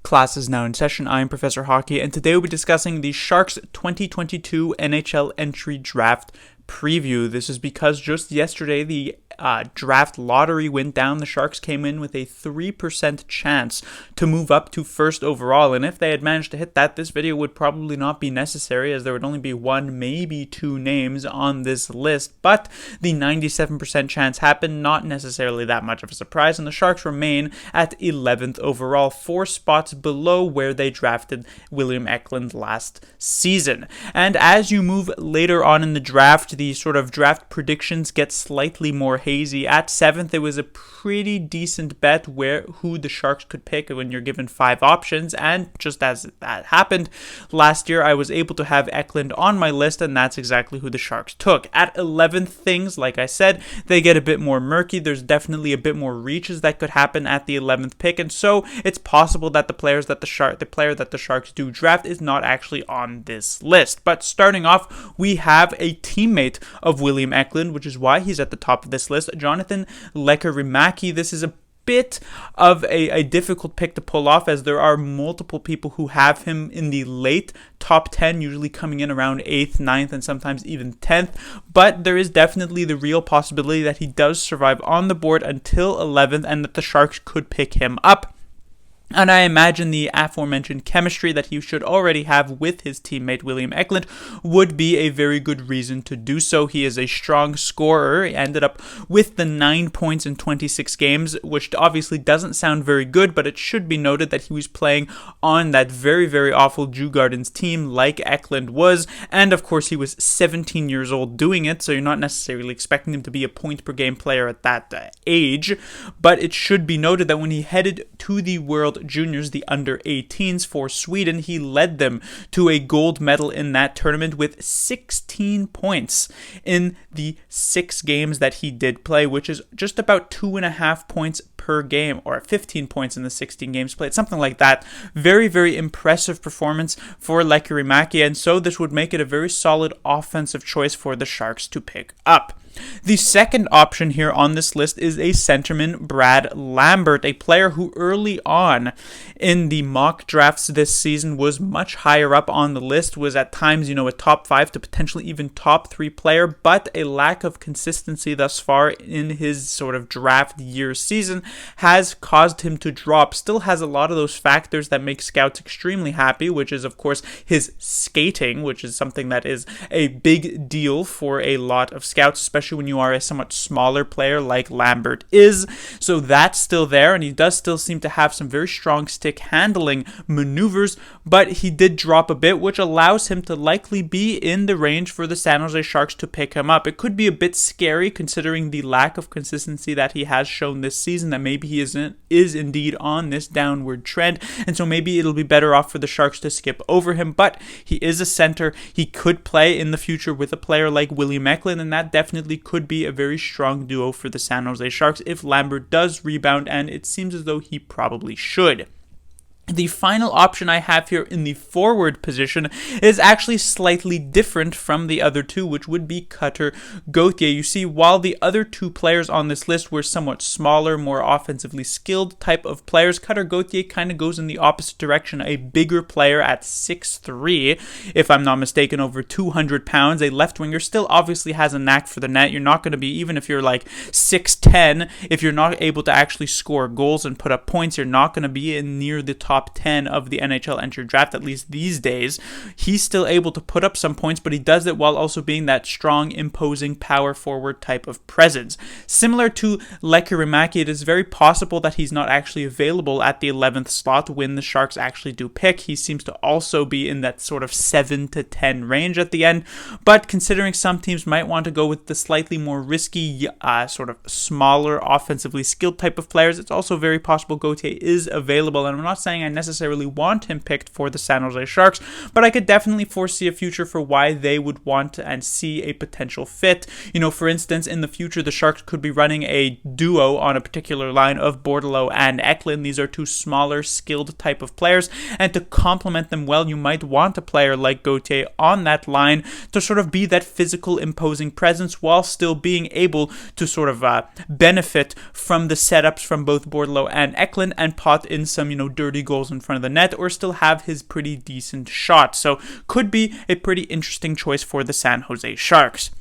Class is now in session. I'm Professor Hockey, and today we'll be discussing the Sharks 2022 NHL entry draft preview. This is because just yesterday the draft lottery went down. The Sharks came in with a 3% chance to move up to first overall, and if they had managed to hit that, this video would probably not be necessary, as there would only be one, maybe two names on this list. But the 97% chance happened, not necessarily that much of a surprise, and the Sharks remain at 11th overall, 4 spots below where they drafted William Eklund last season. And as you move later on in the draft, the sort of draft predictions get slightly more hazy. At 7th, it was a pretty decent bet who the Sharks could pick when you're given 5 options, and just as that happened last year, I was able to have Eklund on my list, and that's exactly who the Sharks took. At 11th, things, like I said, they get a bit more murky. There's definitely a bit more reaches that could happen at the 11th pick, and so it's possible that the player that the Sharks do draft is not actually on this list. But starting off, we have a teammate of William Eklund, which is why he's at the top of this list, Jonathan Lekkerimäki. This is a bit of a difficult pick to pull off, as there are multiple people who have him in the late top 10, usually coming in around 8th, 9th, and sometimes even 10th, but there is definitely the real possibility that he does survive on the board until 11th and that the Sharks could pick him up. And I imagine the aforementioned chemistry that he should already have with his teammate William Eklund would be a very good reason to do so. He is a strong scorer. He ended up with the 9 points in 26 games, which obviously doesn't sound very good, but it should be noted that he was playing on that very, very awful Djurgården's team like Eklund was, and of course he was 17 years old doing it, so you're not necessarily expecting him to be a point-per-game player at that age, but it should be noted that when he headed to the World Juniors, the under-18s for Sweden, he led them to a gold medal in that tournament with 16 points in the 6 games that he did play, which is just about 2.5 points per game, or 15 points in the 16 games played, something like that. Very, very impressive performance for Lekkerimäki, and so this would make it a very solid offensive choice for the Sharks to pick up. The second option here on this list is a centerman, Brad Lambert, a player who early on in the mock drafts this season was much higher up on the list, was at times, a top 5 to potentially even top 3 player, but a lack of consistency thus far in his sort of draft year season has caused him to drop. Still has a lot of those factors that make scouts extremely happy, which is of course his skating, which is something that is a big deal for a lot of scouts, especially when you are a somewhat smaller player like Lambert is. So that's still there, and he does still seem to have some very strong stick handling maneuvers, but he did drop a bit, which allows him to likely be in the range for the San Jose Sharks to pick him up. It could be a bit scary considering the lack of consistency that he has shown this season, that maybe he is indeed on this downward trend, and so maybe it'll be better off for the Sharks to skip over him, but he is a center. He could play in the future with a player like William Eklund, and that definitely could be a very strong duo for the San Jose Sharks if Lambert does rebound, and it seems as though he probably should. The final option I have here in the forward position is actually slightly different from the other two, which would be Cutter Gauthier. You see, while the other two players on this list were somewhat smaller, more offensively skilled type of players, Cutter Gauthier kind of goes in the opposite direction. A bigger player at 6'3", if I'm not mistaken, over 200 pounds. A left winger, still obviously has a knack for the net. You're not going to be, even if you're like 6'10", if you're not able to actually score goals and put up points, you're not going to be in near the top 10 of the NHL entry draft, at least these days. He's still able to put up some points, but he does it while also being that strong, imposing power forward type of presence. Similar to Lekkerimäki, it is very possible that he's not actually available at the 11th slot when the Sharks actually do pick. He seems to also be in that sort of 7 to 10 range at the end, but considering some teams might want to go with the slightly more risky, sort of smaller, offensively skilled type of players, it's also very possible Gauthier is available, and I'm not saying I necessarily want him picked for the San Jose Sharks, but I could definitely foresee a future for why they would want and see a potential fit. For instance, in the future, the Sharks could be running a duo on a particular line of Bordeleau and Eklund. These are two smaller, skilled type of players, and to complement them well, you might want a player like Gauthier on that line to sort of be that physical, imposing presence while still being able to sort of benefit from the setups from both Bordeleau and Eklund and pot in some, dirty goals goals in front of the net or still have his pretty decent shot. So could be a pretty interesting choice for the San Jose Sharks.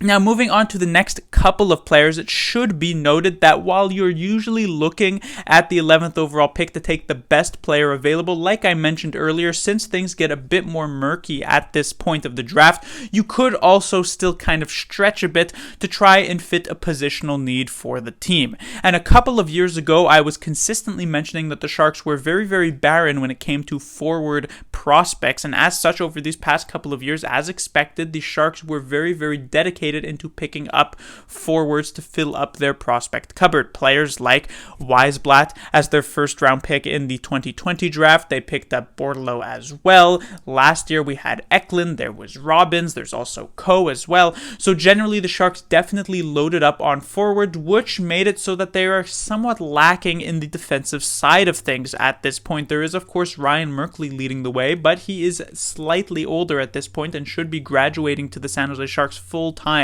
Now, moving on to the next couple of players, it should be noted that while you're usually looking at the 11th overall pick to take the best player available, like I mentioned earlier, since things get a bit more murky at this point of the draft, you could also still kind of stretch a bit to try and fit a positional need for the team. And a couple of years ago, I was consistently mentioning that the Sharks were very, very barren when it came to forward prospects, and as such, over these past couple of years, as expected, the Sharks were very, very dedicated into picking up forwards to fill up their prospect cupboard. Players like Weisblatt as their first round pick in the 2020 draft. They picked up Bordelot as well. Last year we had Eklund, there was Robbins, there's also Coe as well. So generally the Sharks definitely loaded up on forward, which made it so that they are somewhat lacking in the defensive side of things at this point. There is of course Ryan Merkley leading the way, but he is slightly older at this point and should be graduating to the San Jose Sharks full time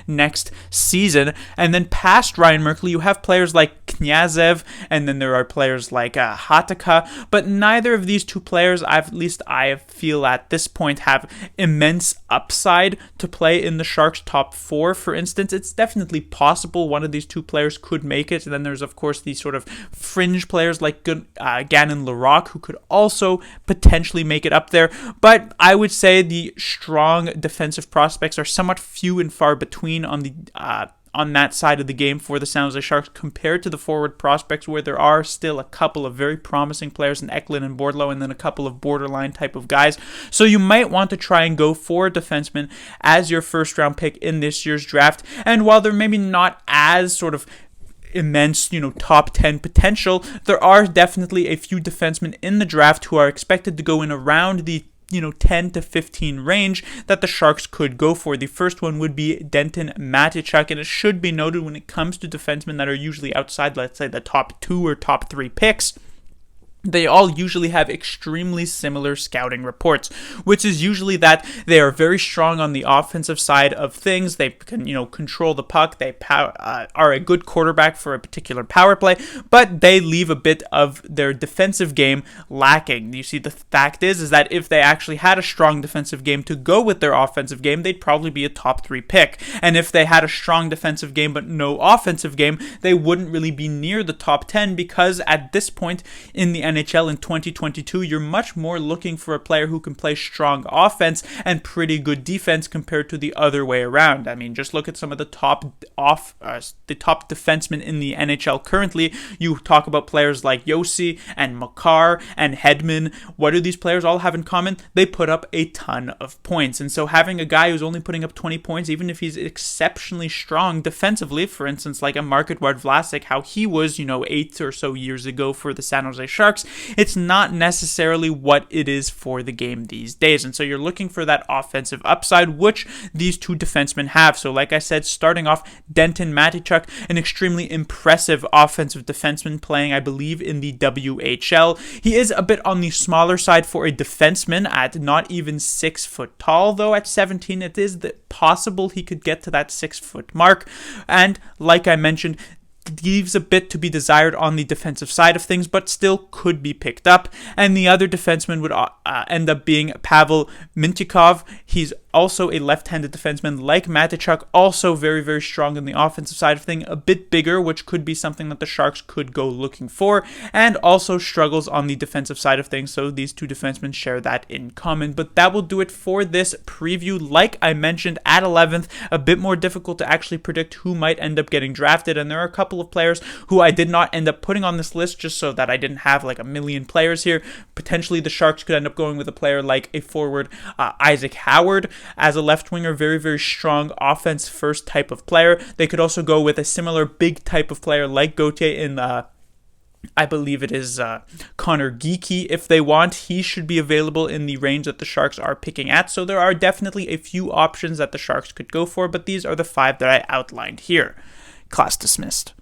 next season. And then past Ryan Merkley, you have players like Kniazev, and then there are players like Hataka, but neither of these two players, at least I feel at this point, have immense upside to play in the Sharks' top four. For instance, it's definitely possible one of these two players could make it, and then there's of course these sort of fringe players like Gannon Larocque, who could also potentially make it up there, but I would say the strong defensive prospects are somewhat few and far between on the on that side of the game for the San Jose Sharks compared to the forward prospects, where there are still a couple of very promising players in Eklund and Bordelot, and then a couple of borderline type of guys. So you might want to try and go for a defenseman as your first round pick in this year's draft. And while they're maybe not as sort of immense, top 10 potential, there are definitely a few defensemen in the draft who are expected to go in around the 10 to 15 range that the Sharks could go for. The first one would be Denton Matichuk, and it should be noted when it comes to defensemen that are usually outside, let's say, the top 2 or top 3 picks, they all usually have extremely similar scouting reports, which is usually that they are very strong on the offensive side of things. They can, control the puck. They are a good quarterback for a particular power play, but they leave a bit of their defensive game lacking. You see, the fact is that if they actually had a strong defensive game to go with their offensive game, they'd probably be a top 3 pick. And if they had a strong defensive game but no offensive game, they wouldn't really be near the top 10, because at this point in the NHL in 2022, you're much more looking for a player who can play strong offense and pretty good defense compared to the other way around. I mean, just look at some of the top defensemen in the NHL currently. You talk about players like Yossi and Makar and Hedman. What do these players all have in common? They put up a ton of points. And so having a guy who's only putting up 20 points, even if he's exceptionally strong defensively, for instance, like a Mark-Edouard Vlasic, how he was, 8 or so years ago for the San Jose Sharks, it's not necessarily what it is for the game these days. And so you're looking for that offensive upside, which these two defensemen have. So like I said, starting off, Denton Matichuk, an extremely impressive offensive defenseman playing, I believe, in the WHL. He is a bit on the smaller side for a defenseman at not even 6 foot tall, though at 17 it is possible he could get to that 6 foot mark. And like I mentioned, leaves a bit to be desired on the defensive side of things, but still could be picked up. And the other defenseman would end up being Pavel Mintyukov. He's also a left-handed defenseman like Matichuk, also very, very strong on the offensive side of things, a bit bigger, which could be something that the Sharks could go looking for, and also struggles on the defensive side of things, so these two defensemen share that in common. But that will do it for this preview. Like I mentioned, at 11th, a bit more difficult to actually predict who might end up getting drafted, and there are a couple of players who I did not end up putting on this list just so that I didn't have like a million players here. Potentially the Sharks could end up going with a player like a forward Isaac Howard as a left winger, very, very strong offense first type of player. They could also go with a similar big type of player like Gauthier in I believe it is Connor Geekie if they want. He should be available in the range that the Sharks are picking at. So there are definitely a few options that the Sharks could go for, but these are the 5 that I outlined here. Class dismissed.